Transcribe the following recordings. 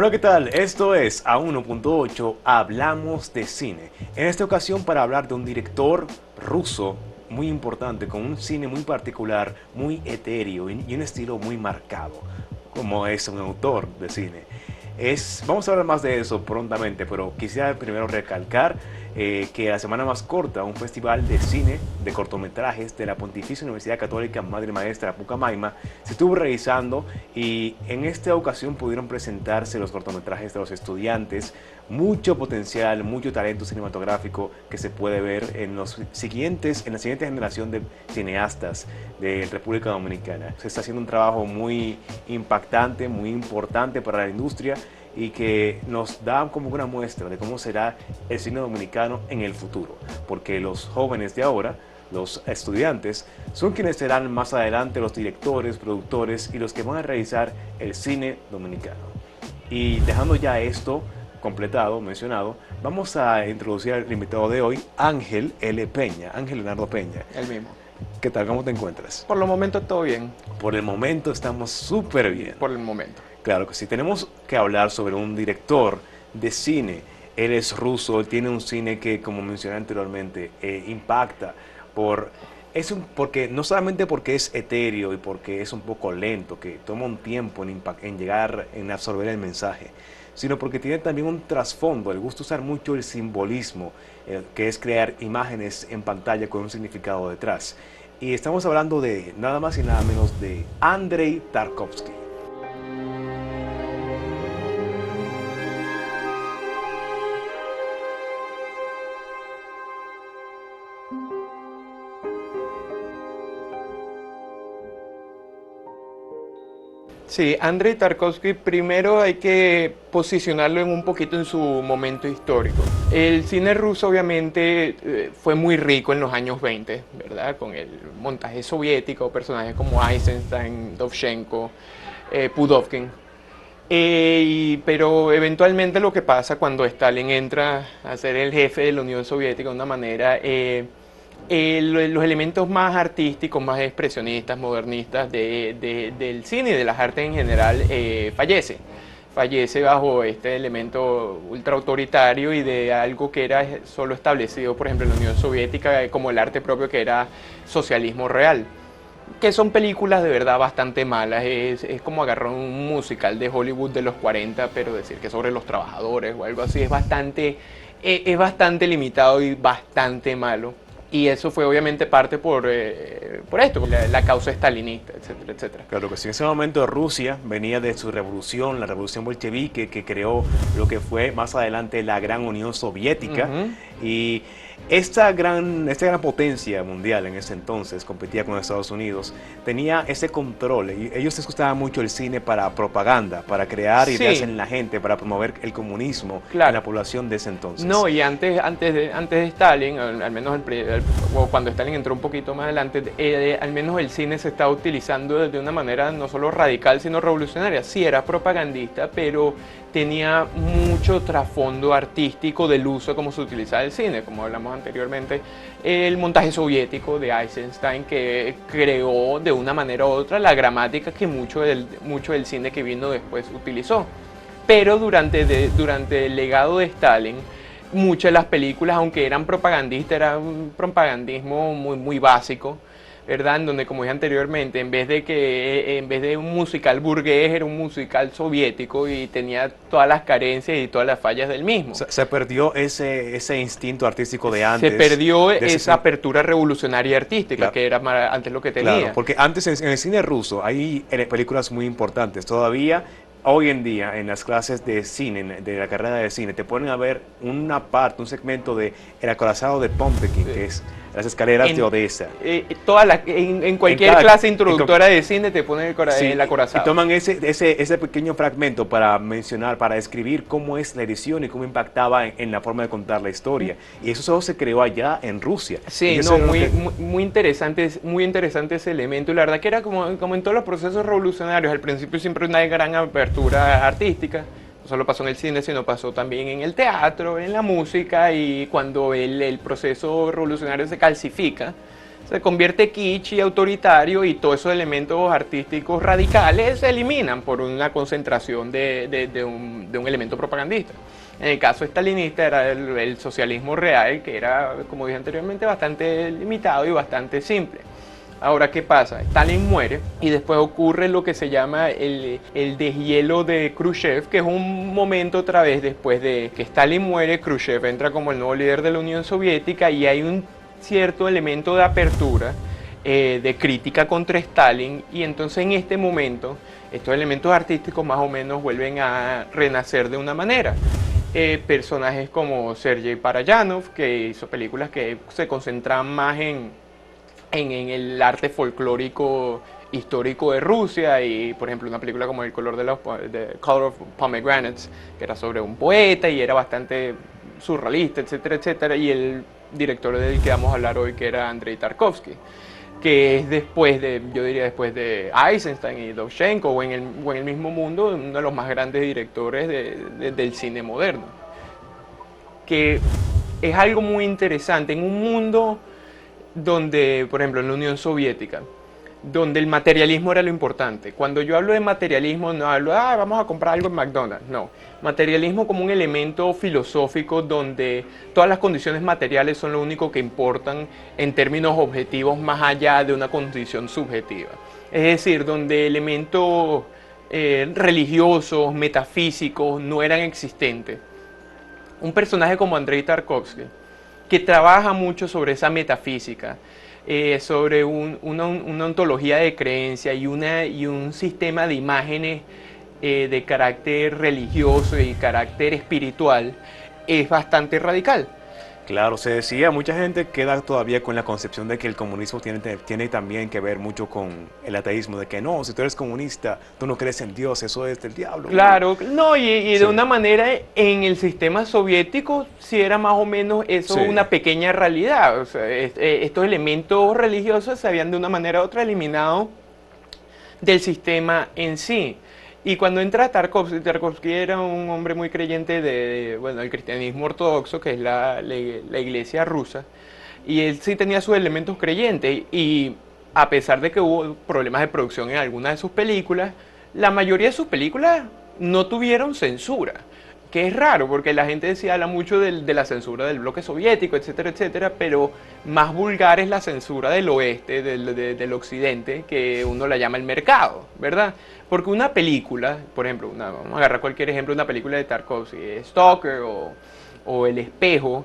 Hola, ¿qué tal? Esto es A1.8, Hablamos de Cine. En esta ocasión para hablar de un director ruso muy importante, con un cine muy particular, muy etéreo y un estilo muy marcado, como es un autor de cine. Vamos a hablar más de eso prontamente, pero quisiera primero recalcar que la semana más corta, un festival de cine de cortometrajes de la Pontificia Universidad Católica Madre Maestra Pucamaima, se estuvo realizando y en esta ocasión pudieron presentarse los cortometrajes de los estudiantes, mucho potencial, mucho talento cinematográfico que se puede ver en la siguiente generación de cineastas de República Dominicana. Se está haciendo un trabajo muy impactante, muy importante para la industria y que nos da como una muestra de cómo será el cine dominicano en el futuro, porque los jóvenes de ahora, los estudiantes, son quienes serán más adelante los directores, productores y los que van a realizar el cine dominicano. Y dejando ya esto completado, mencionado, vamos a introducir al invitado de hoy, Ángel L. Peña, Ángel Leonardo Peña. El mismo. ¿Qué tal? ¿Cómo te encuentras? Por lo momento todo bien. Por el momento estamos súper bien. Por el momento. Claro que sí. Tenemos que hablar sobre un director de cine. Él es ruso, él tiene un cine que, como mencioné anteriormente, impacta porque no solamente porque es etéreo y porque es un poco lento, que toma un tiempo en llegar, en absorber el mensaje, sino porque tiene también un trasfondo. Le gusta usar mucho el simbolismo, que es crear imágenes en pantalla con un significado detrás. Y estamos hablando de nada más y nada menos de Andrei Tarkovsky. Sí, Andrei Tarkovsky primero hay que posicionarlo en un poquito en su momento histórico. El cine ruso obviamente fue muy rico en los años 20, ¿verdad? Con el montaje soviético, personajes como Eisenstein, Dovzhenko, Pudovkin. Pero eventualmente lo que pasa cuando Stalin entra a ser el jefe de la Unión Soviética de una manera, los elementos más artísticos, más expresionistas, modernistas del cine y de las artes en general fallece bajo este elemento ultra autoritario y de algo que era solo establecido, por ejemplo, en la Unión Soviética, como el arte propio, que era socialismo real, que son películas de verdad bastante malas. Es como agarrar un musical de Hollywood de los 40, pero decir que sobre los trabajadores o algo así es bastante limitado y bastante malo. Y eso fue obviamente parte por esto, la causa estalinista, etcétera, etcétera. Claro que sí, en ese momento Rusia venía de su revolución, la revolución bolchevique, que creó lo que fue más adelante la Gran Unión Soviética. Y esta gran potencia mundial en ese entonces, competía con Estados Unidos, tenía ese control. Y ellos les gustaba mucho el cine para propaganda, para crear ideas en la gente, para promover el comunismo en la población de ese entonces. No, y antes de Stalin, al menos o cuando Stalin entró un poquito más adelante, al menos el cine se estaba utilizando de una manera no solo radical, sino revolucionaria. Sí, era propagandista, pero tenía mucho trasfondo artístico del uso como se utilizaba el cine, como hablamos anteriormente, el montaje soviético de Eisenstein, que creó de una manera u otra la gramática que mucho del cine que vino después utilizó. Pero durante el legado de Stalin, muchas de las películas, aunque eran propagandistas, era un propagandismo muy básico, ¿verdad? En donde, como dije anteriormente, en vez de un musical burgués, era un musical soviético y tenía todas las carencias y todas las fallas del mismo. Se perdió ese instinto artístico de antes. Se perdió esa apertura revolucionaria y artística, claro, que era antes lo que tenía. Claro, porque antes en el cine ruso hay películas muy importantes. Todavía, hoy en día, en las clases de cine, de la carrera de cine, te ponen a ver un segmento de El acorazado de Potemkin, que es las escaleras de Odessa. En cualquier clase introductora de cine te ponen el acorazado. Y toman ese pequeño fragmento para mencionar, para describir cómo es la edición y cómo impactaba en la forma de contar la historia. Y eso solo se creó allá en Rusia. Sí, no, muy interesante ese elemento. Y la verdad que era como en todos los procesos revolucionarios. Al principio siempre una gran apertura artística. No solo pasó en el cine, sino pasó también en el teatro, en la música, y cuando el proceso revolucionario se calcifica, se convierte kitsch y autoritario y todos esos elementos artísticos radicales se eliminan por una concentración de un elemento propagandista. En el caso stalinista era el socialismo real, que era, como dije anteriormente, bastante limitado y bastante simple. Ahora, ¿qué pasa? Stalin muere y después ocurre lo que se llama el deshielo de Khrushchev, que es un momento otra vez después de que Stalin muere, Khrushchev entra como el nuevo líder de la Unión Soviética y hay un cierto elemento de apertura, de crítica contra Stalin, y entonces en este momento estos elementos artísticos más o menos vuelven a renacer de una manera. Personajes como Sergei Parajanov, que hizo películas que se concentran más en el arte folclórico histórico de Rusia, y por ejemplo una película como El color de Color of Pomegranates, que era sobre un poeta y era bastante surrealista, etcétera, etcétera, y el director del que vamos a hablar hoy, que era Andrei Tarkovsky, que es después de, yo diría después de Eisenstein y Dovzhenko, o en el mismo mundo, uno de los más grandes directores del cine moderno, que es algo muy interesante en un mundo donde, por ejemplo, en la Unión Soviética, donde el materialismo era lo importante. Cuando yo hablo de materialismo, no hablo, vamos a comprar algo en McDonald's, no. Materialismo como un elemento filosófico donde todas las condiciones materiales son lo único que importan en términos objetivos más allá de una condición subjetiva. Es decir, donde elementos religiosos, metafísicos, no eran existentes. Un personaje como Andrei Tarkovsky, que trabaja mucho sobre esa metafísica, sobre una ontología de creencia y un sistema de imágenes de carácter religioso y carácter espiritual, es bastante radical. Claro, se decía, mucha gente queda todavía con la concepción de que el comunismo tiene también que ver mucho con el ateísmo, de que no, si tú eres comunista, tú no crees en Dios, eso es del diablo. Claro, no, y de una manera en el sistema soviético sí era más o menos eso, sí, una pequeña realidad. O sea, estos elementos religiosos se habían de una manera u otra eliminado del sistema en sí. Y cuando entra Tarkovsky era un hombre muy creyente del cristianismo ortodoxo, que es la iglesia rusa, y él sí tenía sus elementos creyentes, y a pesar de que hubo problemas de producción en algunas de sus películas, la mayoría de sus películas no tuvieron censura, que es raro, porque la gente habla mucho de la censura del bloque soviético, etcétera, etcétera, pero más vulgar es la censura del oeste, del occidente, que uno la llama el mercado, ¿verdad? Porque una película, por ejemplo, vamos a agarrar cualquier ejemplo, una película de Tarkovsky, Stalker o El Espejo,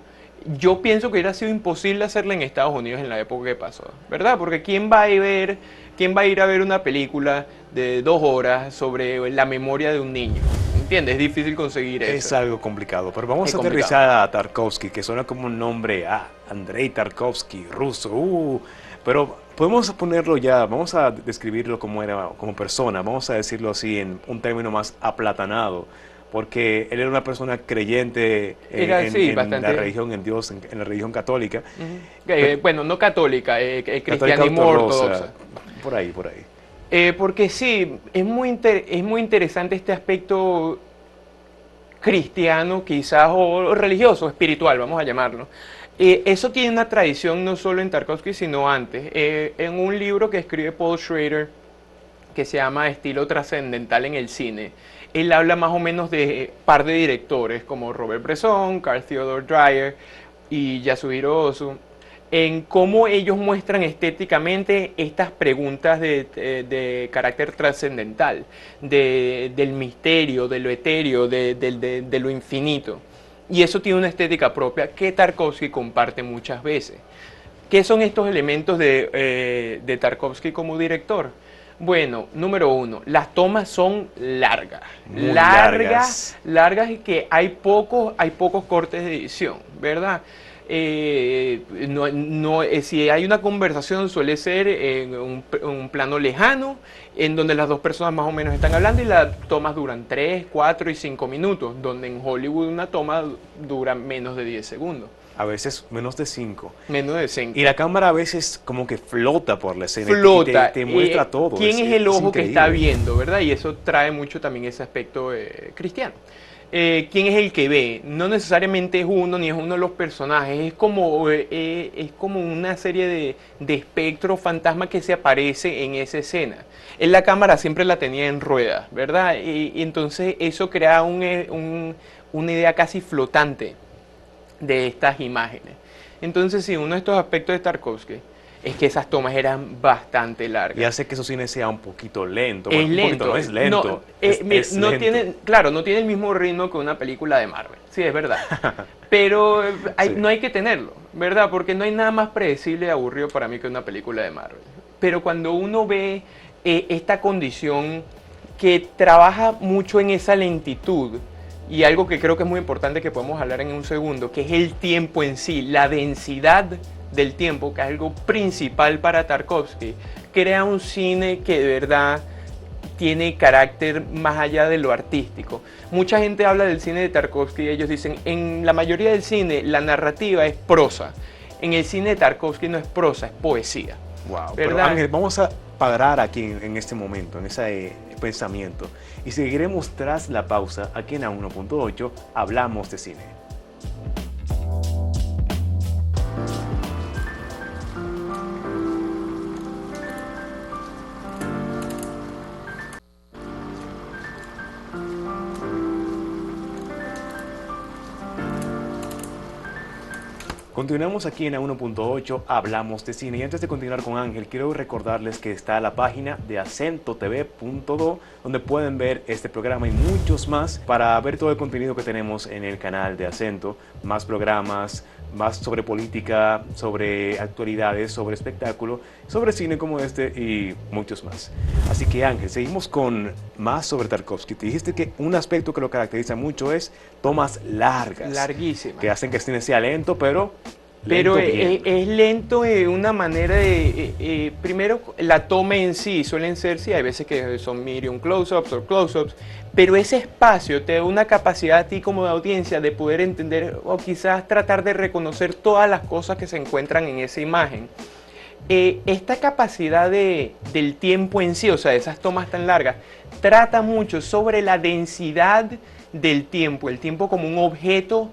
yo pienso que hubiera sido imposible hacerla en Estados Unidos en la época que pasó, ¿verdad? Porque ¿quién va a ir a ver una película de 2 horas sobre la memoria de un niño? ¿Entiendes? Es difícil conseguir eso. Es algo complicado, pero vamos a aterrizar a Tarkovsky, que suena como un nombre, Andrei Tarkovsky, ruso, pero podemos ponerlo ya, vamos a describirlo como era como persona, vamos a decirlo así en un término más aplatanado, porque él era una persona creyente en la religión, en Dios, en la religión católica. Bueno, no católica, cristianismo ortodoxa. Por ahí. Porque sí, es muy interesante este aspecto cristiano quizás, o religioso, espiritual, vamos a llamarlo. Eso tiene una tradición no solo en Tarkovsky, sino antes. En un libro que escribe Paul Schrader, que se llama Estilo trascendental en el cine, él habla más o menos de par de directores como Robert Bresson, Carl Theodor Dreyer y Yasuhiro Ozu, en cómo ellos muestran estéticamente estas preguntas de carácter trascendental, del misterio, de lo etéreo, de lo infinito. Y eso tiene una estética propia que Tarkovsky comparte muchas veces. ¿Qué son estos elementos de Tarkovsky como director? Bueno, número 1, las tomas son largas. Largas y que hay pocos cortes de edición, ¿verdad? Si hay una conversación suele ser en un plano lejano, en donde las dos personas más o menos están hablando y las tomas duran 3, 4 y 5 minutos, donde en Hollywood una toma dura menos de 10 segundos. a veces menos de 5. Menos de 5. Y la cámara a veces como que flota por la escena Flota. y te muestra todo. ¿Quién es el ojo que está increíble. viendo, verdad? Y eso trae mucho también ese aspecto cristiano. ¿Quién es el que ve? No necesariamente es uno ni es uno de los personajes, es como una serie de espectros, fantasmas que se aparece en esa escena. Él la cámara siempre la tenía en ruedas, ¿verdad? Y entonces eso crea una idea casi flotante de estas imágenes. Entonces, sí, uno de estos aspectos de Tarkovsky es que esas tomas eran bastante largas. Y hace que su cine sea un poquito lento. Es Bueno, un lento. poquito, no es lento. No, es no lento. tiene, claro, no tiene el mismo ritmo que una película de Marvel. Sí, es verdad. Pero Sí. no hay que tenerlo, ¿verdad? Porque no hay nada más predecible y aburrido para mí que una película de Marvel. Pero cuando uno ve esta condición que trabaja mucho en esa lentitud, y algo que creo que es muy importante que podemos hablar en un segundo, que es el tiempo en sí, la densidad del tiempo, que es algo principal para Tarkovsky, crea un cine que de verdad tiene carácter más allá de lo artístico. Mucha gente habla del cine de Tarkovsky y ellos dicen, en la mayoría del cine la narrativa es prosa. En el cine de Tarkovsky no es prosa, es poesía. Wow. Pero ¿Verdad? Ángel, vamos a parar aquí en este momento, en ese pensamiento. Y seguiremos tras la pausa aquí en A1.8, Hablamos de Cine. Continuamos aquí en A1.8, Hablamos de Cine. Y antes de continuar con Ángel, quiero recordarles que está la página de acentotv.do, donde pueden ver este programa y muchos más para ver todo el contenido que tenemos en el canal de Acento. Más programas, más sobre política, sobre actualidades, sobre espectáculo, sobre cine como este y muchos más. Así que Ángel, seguimos con más sobre Tarkovsky. Te dijiste que un aspecto que lo caracteriza mucho es tomas largas. Larguísima. Que hacen que el cine sea lento, pero Pero lento bien. es lento de una manera de... primero, la toma en sí suelen ser, sí, hay veces que son medium close-ups o close-ups, pero ese espacio te da una capacidad a ti como de audiencia de poder entender o quizás tratar de reconocer todas las cosas que se encuentran en esa imagen. Esta capacidad del tiempo en sí, o sea, esas tomas tan largas, trata mucho sobre la densidad del tiempo, el tiempo como un objeto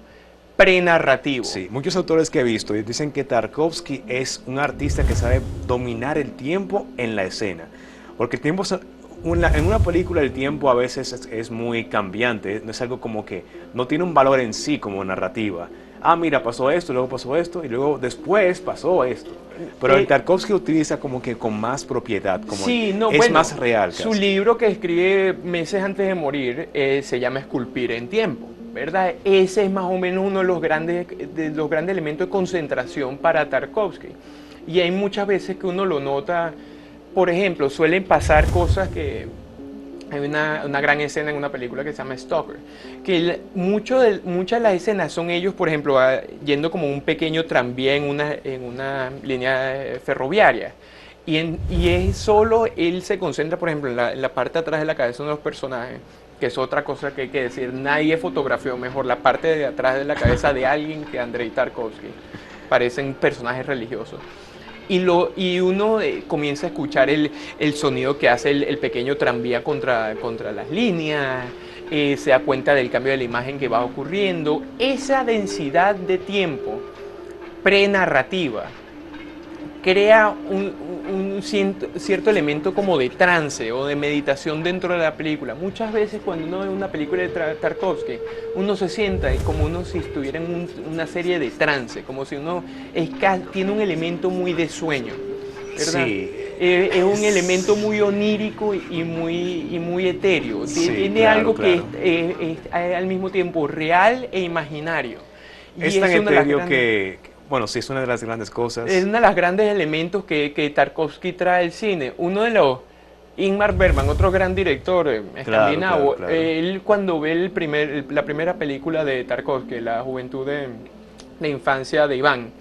prenarrativo. Sí, muchos autores que he visto dicen que Tarkovsky es un artista que sabe dominar el tiempo en la escena. Porque el tiempo, en una película el tiempo a veces es muy cambiante, no es algo como que no tiene un valor en sí como narrativa. Ah, mira, pasó esto, luego pasó esto y luego después pasó esto. Pero el Tarkovsky utiliza como que con más propiedad, como Sí, no, es bueno, más real. Su Casi. libro que escribe meses antes de morir se llama Esculpir en tiempo, ¿verdad? Ese es más o menos uno de los grandes elementos de concentración para Tarkovsky. Y hay muchas veces que uno lo nota, por ejemplo, suelen pasar cosas que... Hay una gran escena en una película que se llama Stalker, que muchas de las escenas son ellos, por ejemplo, yendo como un pequeño tranvía en una línea ferroviaria. Y es solo él se concentra, por ejemplo, en la parte de atrás de la cabeza de uno de los personajes, que es otra cosa que hay que decir. Nadie fotografió mejor la parte de atrás de la cabeza de alguien que Andrei Tarkovsky. Parecen personajes religiosos. Y uno comienza a escuchar el sonido que hace el pequeño tranvía contra las líneas, se da cuenta del cambio de la imagen que va ocurriendo. Esa densidad de tiempo prenarrativa crea un cierto elemento como de trance o de meditación dentro de la película. Muchas veces cuando uno ve una película de Tarkovsky, uno se sienta como uno si estuviera en una serie de trance, como si uno tiene un elemento muy de sueño, ¿verdad? Sí. Es un elemento muy onírico y muy etéreo. Sí, Tiene claro, algo claro. que es al mismo tiempo real e imaginario. Y Es tan una de las etéreo grandes- bueno, sí, es una de las grandes cosas. es uno de los grandes elementos que Tarkovsky trae al cine. Uno de los... Ingmar Bergman, otro gran director escandinavo, claro. él cuando ve la primera película de Tarkovsky, La juventud de infancia de Iván,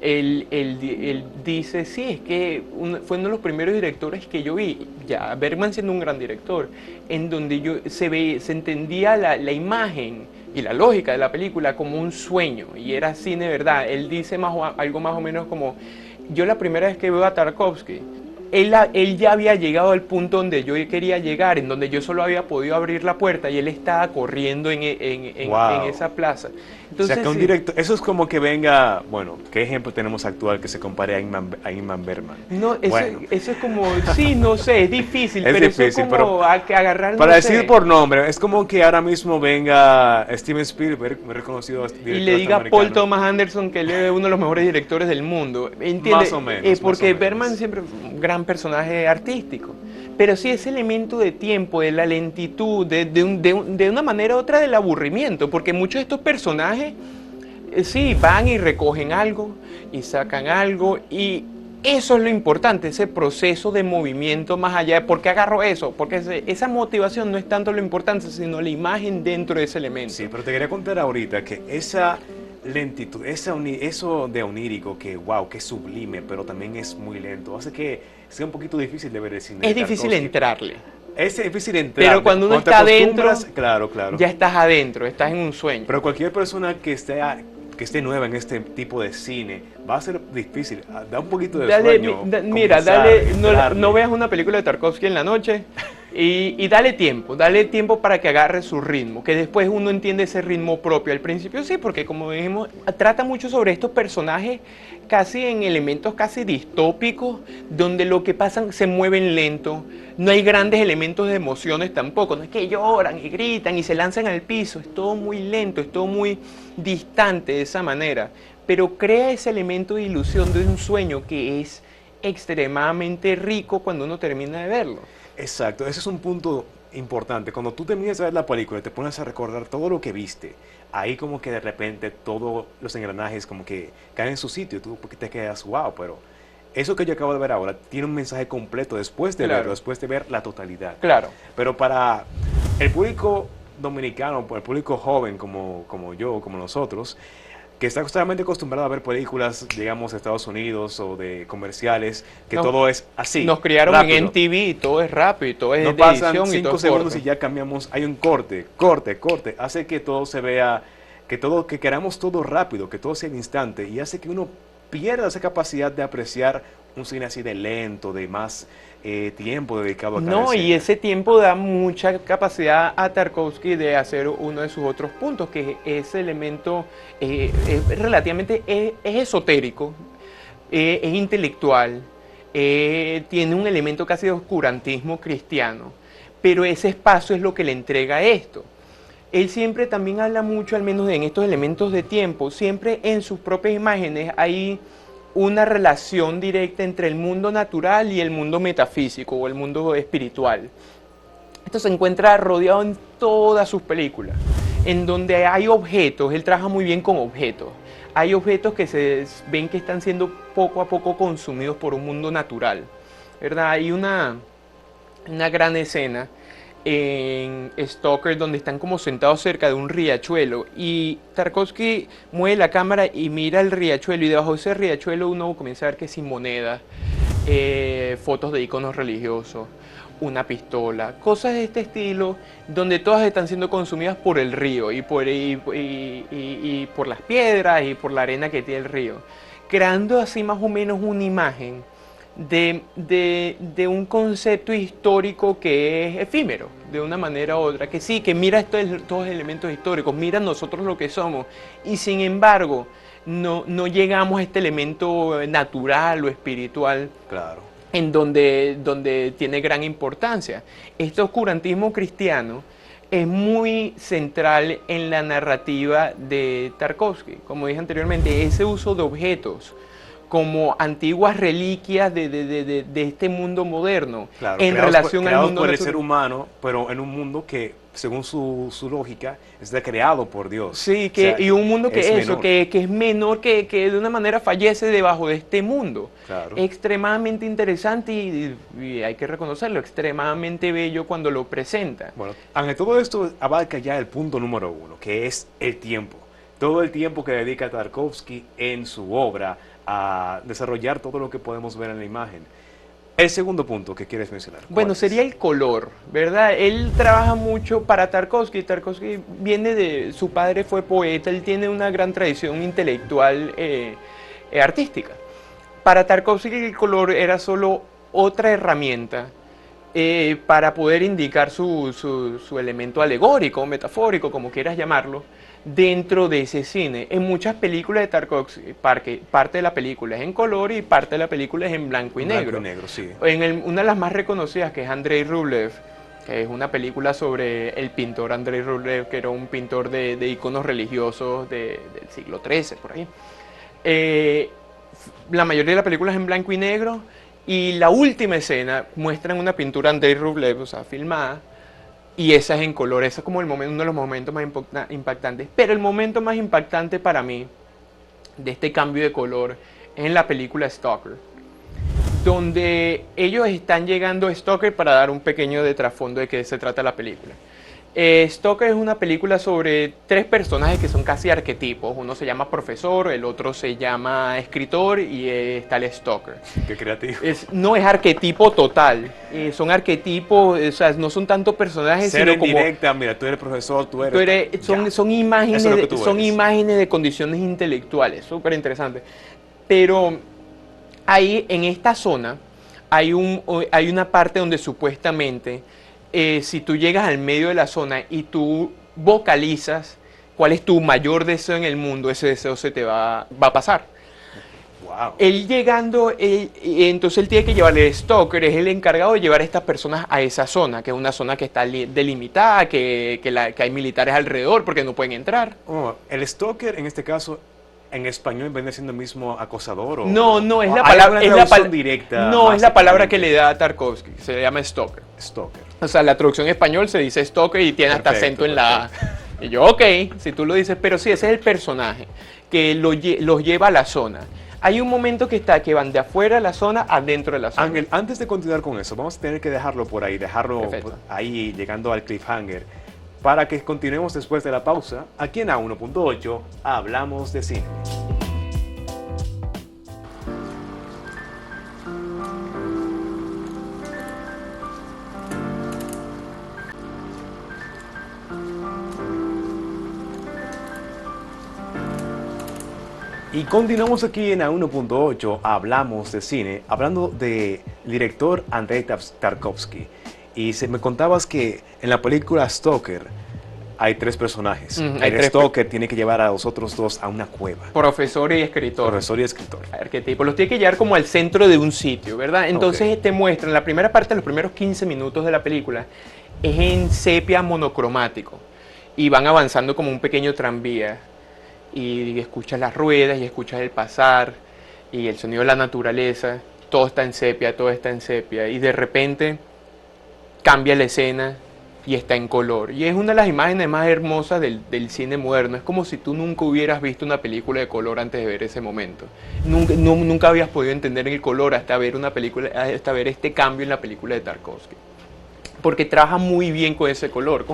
él dice, sí, es que fue uno de los primeros directores que yo vi, Bergman siendo un gran director, en donde se entendía la imagen y la lógica de la película como un sueño, y era cine de verdad. Él dice algo más o menos como, yo la primera vez que veo a Tarkovsky, él ya había llegado al punto donde yo quería llegar, en donde yo solo había podido abrir la puerta y él estaba corriendo en Wow. esa plaza. O sea, Entonces, que un sí, director, eso es como que venga, bueno, ¿qué ejemplo tenemos actual que se compare a Ingmar Bergman? no, Bueno, eso es como, sí, no sé, es difícil, es pero eso es difícil, pero como que agarrar, para no decir sé, por nombre, es como que ahora mismo venga Steven Spielberg, un reconocido y le director diga a Paul norteamericano, Thomas Anderson que él es uno de los mejores directores del mundo. más o ¿Entiende? menos, más o Porque Bergman menos. siempre es un gran personaje artístico. Pero sí ese elemento de tiempo, de la lentitud, de una manera u otra del aburrimiento, porque muchos de estos personajes sí van y recogen algo y sacan algo y eso es lo importante, ese proceso de movimiento más allá de por qué agarro eso, porque esa motivación no es tanto lo importante, sino la imagen dentro de ese elemento. Sí, pero te quería contar ahorita que esa lentitud, eso de onírico, que wow, que sublime, pero también es muy lento, hace que sea un poquito difícil de ver el cine Es de difícil Tarkovsky. entrarle, Es difícil pero entrar, cuando uno cuando te está adentro, acostumbras, claro, claro. ya estás adentro, estás en un sueño. Pero cualquier persona que esté nueva en este tipo de cine, va a ser difícil. Da un poquito de Dale, sueño mira, comenzar, dale, no entrarle. veas una película de Tarkovsky en la noche y dale tiempo para que agarre su ritmo, que después uno entiende ese ritmo propio. Al principio sí, porque como dijimos, trata mucho sobre estos personajes casi en elementos casi distópicos, donde lo que pasan se mueven lento, no hay grandes elementos de emociones tampoco, no es que lloran y gritan y se lanzan al piso, es todo muy lento, es todo muy distante de esa manera, pero crea ese elemento de ilusión de un sueño que es extremadamente rico cuando uno termina de verlo. Exacto, ese es un punto importante. Cuando tú terminas de ver la película y te pones a recordar todo lo que viste, ahí como que de repente todos los engranajes como que caen en su sitio. Tú porque te quedas, wow, pero eso que yo acabo de ver ahora tiene un mensaje completo después de verlo, Claro, después de ver la totalidad. claro. Pero para el público dominicano, el público joven como yo, como nosotros, que está solamente acostumbrado a ver películas, digamos, de Estados Unidos o de comerciales, que Nos, todo es así, nos criaron en rápido. MTV y todo es rápido y todo es No de pasan edición y todo 5 es segundos corto. y ya cambiamos, hay un corte, corte, corte, hace que todo se vea, que queramos todo rápido, que todo sea en instante y hace que uno pierda esa capacidad de apreciar un cine así de lento, de más tiempo dedicado a cada No, y escena. ese tiempo da mucha capacidad a Tarkovsky de hacer uno de sus otros puntos, que ese elemento es relativamente es esotérico, es intelectual, tiene un elemento casi de oscurantismo cristiano, pero ese espacio es lo que le entrega esto. Él siempre también habla mucho, al menos en estos elementos de tiempo, siempre en sus propias imágenes hay una relación directa entre el mundo natural y el mundo metafísico o el mundo espiritual. Esto se encuentra rodeado en todas sus películas, en donde hay objetos, él trabaja muy bien con objetos. Hay objetos que se ven que están siendo poco a poco consumidos por un mundo natural, ¿verdad? Hay una gran escena en Stalker donde están como sentados cerca de un riachuelo y Tarkovsky mueve la cámara y mira el riachuelo y debajo de ese riachuelo uno comienza a ver que sin monedas, fotos de iconos religiosos, una pistola, cosas de este estilo donde todas están siendo consumidas por el río y por las piedras y por la arena que tiene el río, creando así más o menos una imagen de un concepto histórico que es efímero, de una manera u otra, que sí, que mira estos elementos históricos, mira nosotros lo que somos, y sin embargo no llegamos a este elemento natural o espiritual Claro. en donde tiene gran importancia. Este oscurantismo cristiano es muy central en la narrativa de Tarkovsky, como dije anteriormente, ese uso de objetos como antiguas reliquias de este mundo moderno Claro, en relación al creados mundo por el ser natural. humano, pero en un mundo que, según su lógica, está creado por Dios. Sí, O sea, y un mundo es menor. que es menor, que de una manera fallece debajo de este mundo. Claro. Extremadamente interesante y hay que reconocerlo, extremadamente bello cuando lo presenta. Bueno, ante todo esto abarca ya el punto número uno, que es el tiempo. Todo el tiempo que dedica Tarkovsky en su obra a desarrollar todo lo que podemos ver en la imagen. El segundo punto que quieres mencionar. Bueno, sería el color, ¿verdad? Él trabaja mucho para Tarkovsky. Tarkovsky viene de... Su padre fue poeta, él tiene una gran tradición intelectual artística. Para Tarkovsky el color era solo otra herramienta para poder indicar su elemento alegórico, metafórico, como quieras llamarlo, dentro de ese cine. En muchas películas de Tarkovsky, parte de la película es en color y parte de la película es en blanco y negro. Blanco y negro, sí. Una de las más reconocidas, que es Andrei Rublev, que es una película sobre el pintor Andrei Rublev, que era un pintor de iconos religiosos del siglo XIII, por ahí. La mayoría de la película es en blanco y negro, y la última escena muestra una pintura de Andrei Rublev, o sea, filmada, y esa es en color. Ese es como uno de los momentos más impactantes. Pero el momento más impactante para mí de este cambio de color es en la película Stalker, donde ellos están llegando a Stalker, para dar un pequeño de trasfondo de qué se trata la película. Stalker es una película sobre tres personajes que son casi arquetipos. Uno se llama profesor, el otro se llama escritor y está el Stalker. Qué creativo. No es arquetipo total, son arquetipos, o sea, no son tanto personajes, Ser sino como... directa, mira, tú eres profesor, tú eres... son imágenes, imágenes de condiciones intelectuales, súper interesante. Pero ahí, en esta zona, hay una parte donde supuestamente... si tú llegas al medio de la zona y tú vocalizas cuál es tu mayor deseo en el mundo, ese deseo se te va a pasar. Wow. Él llegando, entonces él tiene que llevarle el Stalker, es el encargado de llevar a estas personas a esa zona, que es una zona que está delimitada, que hay militares alrededor porque no pueden entrar. Oh, el Stalker, en este caso, en español viene siendo el mismo acosador, ¿o? No, es la palabra directa. No, es la palabra que le da a Tarkovsky, se le llama Stalker. Stalker. O sea, la traducción en español se dice Stalker y tiene hasta acento en la A. Y yo, ok, si tú lo dices, pero sí, ese es el personaje que los lleva a la zona. Hay un momento que van de afuera de la zona adentro de la zona. Ángel, antes de continuar con eso, vamos a tener que dejarlo por ahí, Perfecto. ahí llegando al cliffhanger, para que continuemos después de la pausa. Aquí en A1.8 hablamos de cine. Y continuamos aquí en A1.8, hablamos de cine, hablando del director Andrei Tarkovsky. Y me contabas que en la película Stalker hay tres personajes. El Stalker tiene que llevar a los otros dos a una cueva. Profesor y escritor. Profesor y escritor. Arquetipo. Los tiene que llevar como al centro de un sitio, ¿verdad? Entonces te muestran, la primera parte, los primeros 15 minutos de la película, es en sepia monocromático. Y van avanzando como un pequeño tranvía. Y escuchas las ruedas y escuchas el pasar y el sonido de la naturaleza, todo está en sepia, y de repente cambia la escena y está en color. Y es una de las imágenes más hermosas del cine moderno. Es como si tú nunca hubieras visto una película de color antes de ver ese momento. Nunca habías podido entender el color hasta ver este cambio en la película de Tarkovsky. Porque trabaja muy bien con ese color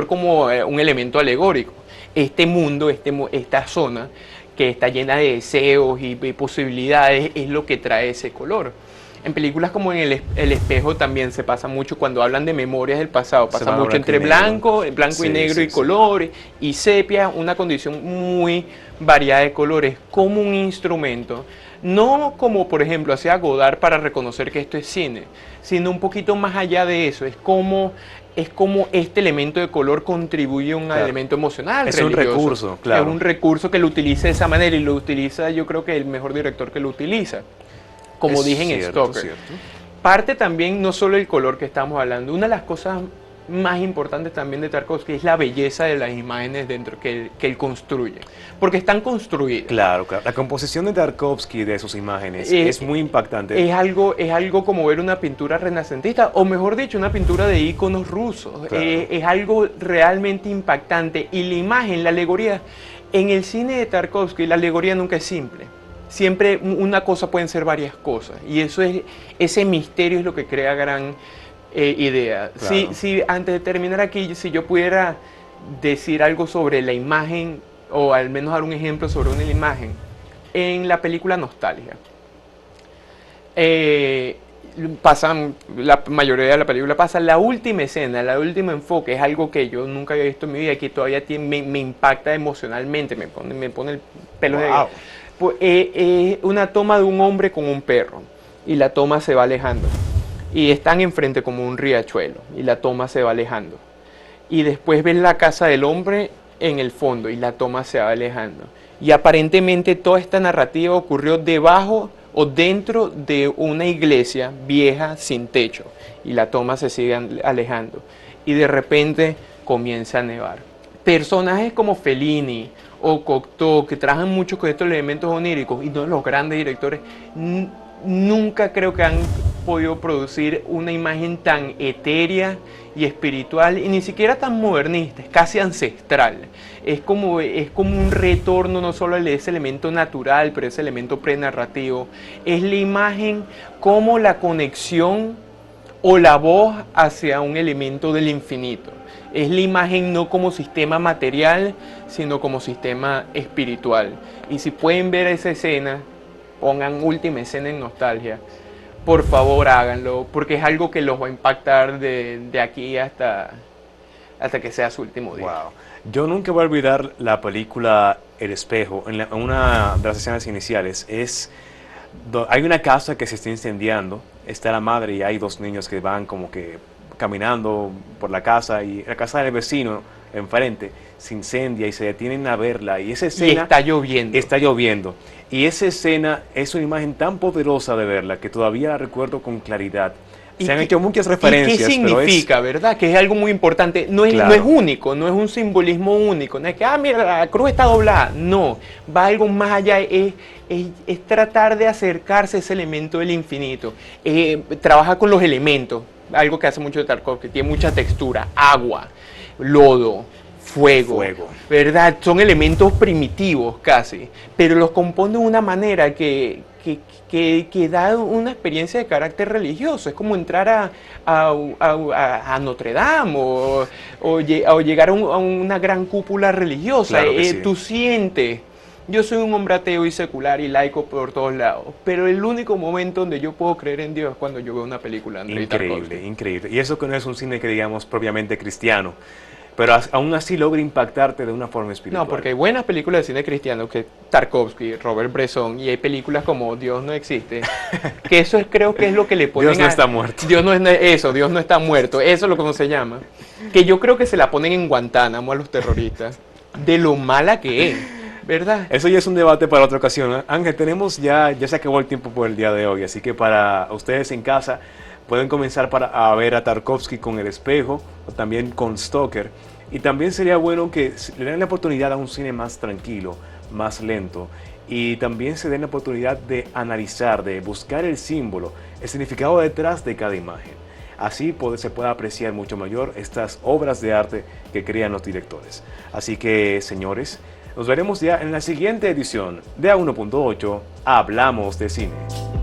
como un elemento alegórico. Este mundo, esta zona que está llena de deseos y posibilidades es lo que trae ese color. En películas como en El Espejo también se pasa mucho cuando hablan de memorias del pasado. Pasa mucho entre blanco y negro y colores y sepia, una condición muy variada de colores como un instrumento. No como, por ejemplo, hacía Godard para reconocer que esto es cine, sino un poquito más allá de eso. Es como este elemento de color contribuye a un elemento emocional, religioso. Un recurso, claro. Es un recurso que lo utiliza de esa manera y lo utiliza, yo creo que el mejor director que lo utiliza. Como dije en Stalker. Parte también, no solo el color que estamos hablando, una de las cosas más importantes también de Tarkovsky es la belleza de las imágenes dentro que él construye, porque están construidas. Claro. La composición de Tarkovsky de sus imágenes es muy impactante. Es algo como ver una pintura renacentista, o mejor dicho, una pintura de íconos rusos. Claro. Es algo realmente impactante. Y la imagen, la alegoría, en el cine de Tarkovsky, la alegoría nunca es simple. Siempre una cosa pueden ser varias cosas, y ese misterio es lo que crea gran idea. Claro. Si antes de terminar aquí, si yo pudiera decir algo sobre la imagen, o al menos dar un ejemplo sobre una imagen, en la película Nostalgia, pasan, la mayoría de la película pasa, la última escena, el último enfoque es algo que yo nunca había visto en mi vida y que todavía me impacta emocionalmente, me pone el pelo de... Wow. Pues, es una toma de un hombre con un perro y la toma se va alejando y están enfrente como un riachuelo y la toma se va alejando y después ven la casa del hombre en el fondo y la toma se va alejando y aparentemente toda esta narrativa ocurrió debajo o dentro de una iglesia vieja sin techo y la toma se sigue alejando y de repente comienza a nevar. Personajes como Fellini o Cocteau, que trabajan mucho con estos elementos oníricos y no los grandes directores, nunca creo que han podido producir una imagen tan etérea y espiritual y ni siquiera tan modernista, es casi ancestral. Es como un retorno no solo a ese elemento natural, pero ese elemento prenarrativo. Es la imagen como la conexión o la voz hacia un elemento del infinito. Es la imagen no como sistema material, sino como sistema espiritual. Y si pueden ver esa escena, pongan última escena en Nostalgia. Por favor háganlo, porque es algo que los va a impactar de aquí hasta que sea su último día. Wow. Yo nunca voy a olvidar la película El Espejo. En una de las escenas iniciales hay una casa que se está incendiando, está la madre y hay dos niños que van como que caminando por la casa y la casa del vecino enfrente se incendia y se detienen a verla y esa escena... Y está lloviendo. Está lloviendo. Y esa escena es una imagen tan poderosa de verla que todavía la recuerdo con claridad. Se han hecho muchas referencias. ¿Y qué significa, verdad? Que es algo muy importante. No es único, no es un simbolismo único. No es que, mira, la cruz está doblada. No, va algo más allá. Es tratar de acercarse a ese elemento del infinito. Trabaja con los elementos. Algo que hace mucho Tarkovsky, que tiene mucha textura. Agua, lodo, fuego, ¿verdad? Son elementos primitivos casi, pero los compone de una manera que da una experiencia de carácter religioso. Es como entrar a Notre Dame o llegar a una gran cúpula religiosa. Claro que sí. Tú sientes... Yo soy un hombre ateo y secular y laico por todos lados, pero el único momento donde yo puedo creer en Dios es cuando yo veo una película de Andrei Tarkovsky. Increíble, increíble. Y eso que no es un cine que digamos propiamente cristiano, pero aún así logra impactarte de una forma espiritual. No, porque hay buenas películas de cine cristiano que Tarkovsky, Robert Bresson, y hay películas como Dios no existe, que eso creo que es lo que le ponen Dios no está muerto. Dios no está muerto, eso es lo que se llama. Que yo creo que se la ponen en Guantánamo a los terroristas, de lo mala que es. ¿Verdad? Eso ya es un debate para otra ocasión. Ángel, ya se acabó el tiempo por el día de hoy, así que para ustedes en casa pueden comenzar a ver a Tarkovsky con El Espejo o también con Stoker. Y también sería bueno que le den la oportunidad a un cine más tranquilo, más lento. Y también se den la oportunidad de analizar, de buscar el símbolo, el significado detrás de cada imagen. Así se puede apreciar mucho mayor estas obras de arte que crean los directores. Así que, señores, nos veremos ya en la siguiente edición de A1.8 Hablamos de Cine.